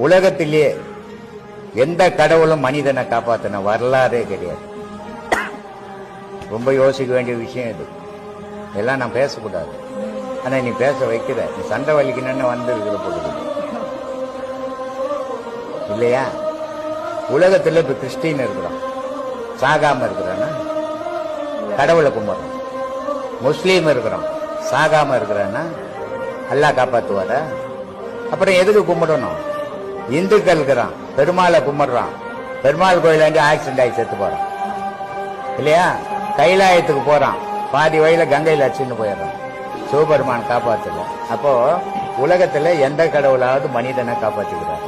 உலகத்திலே எந்த கடவுளும் மனிதனை காப்பாத்தின வரலாறே கிடையாது. ரொம்ப யோசிக்க வேண்டிய விஷயம் இது. எல்லாம் நான் பேசக்கூடாது. ஆனா நீ பேச வைக்கிற, நீ சண்டை வலிக்கணும்னு வந்து இருக்கிற போது இல்லையா? உலகத்துல இப்ப கிறிஸ்டின் இருக்கிறோம், சாகாம இருக்கிறான்னா கடவுளை கும்பிடுறோம். முஸ்லீம் இருக்கிறோம், சாகாம இருக்கிறான்னா அல்லாஹ் காப்பாத்துவார. அப்புறம் எதுக்கு கும்பிடணும்? இந்துக்கள் இருக்கிறான், பெருமாளை கும்பிடுறான், பெருமாள் கோயிலாண்டி ஆக்சிடென்ட் ஆகி செத்து போறான் இல்லையா? கைலாயத்துக்கு போறான், பாதி வயல கங்கையில் அடிச்சுன்னு போயிடுறான், சிவபெருமான் காப்பாத்துல. அப்போ உலகத்துல எந்த கடவுளாவது மனிதனை காப்பாற்றுகிறார்?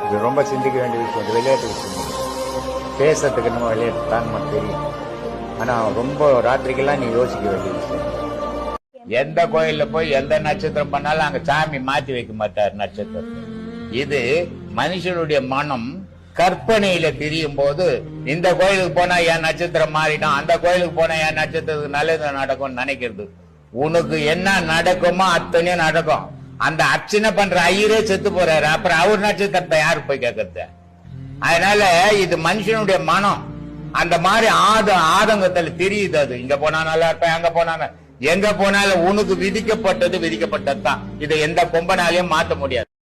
இது ரொம்ப சிந்திக்க வேண்டிய விஷயம். இது விளையாட்டு விஷயம். பேசுறதுக்கு நம்ம விளையாட்டு தான் நமக்கு தெரியும். ஆனா ரொம்ப ராத்திரிக்கெல்லாம் நீ யோசிக்க வேண்டிய விஷயம். எந்த கோயில்ல போய் எந்த நட்சத்திரம் பண்ணாலும் அங்க சாமி மாத்தி வைக்க மாட்டார் நட்சத்திரம். இது மனுஷனுடைய மனம் கற்பனையில திரியும் போது, இந்த கோயிலுக்கு போனா என் நட்சத்திரம் மாறிடும், அந்த கோயிலுக்கு போனா என் நட்சத்திரத்துக்கு நல்லது நடக்கும் நினைக்கிறது. உனக்கு என்ன நடக்குமோ அத்தனையும் நடக்கும். அந்த அர்ச்சனை பண்ற ஐயரே செத்து போறாரு, அப்புறம் அவர் நட்சத்திரத்தை யாரு போய் கேட்கறது? அதனால இது மனுஷனுடைய மனம் அந்த மாதிரி ஆதங்கத்துல தெரியுது. அது இங்க போனா நல்லா இருப்பேன், அங்க போனா எங்க போனாலும் உனக்கு விதிக்கப்பட்டது விதிக்கப்பட்டதுதான். இதை எந்த கொம்பனாலையும் மாத்த முடியாது.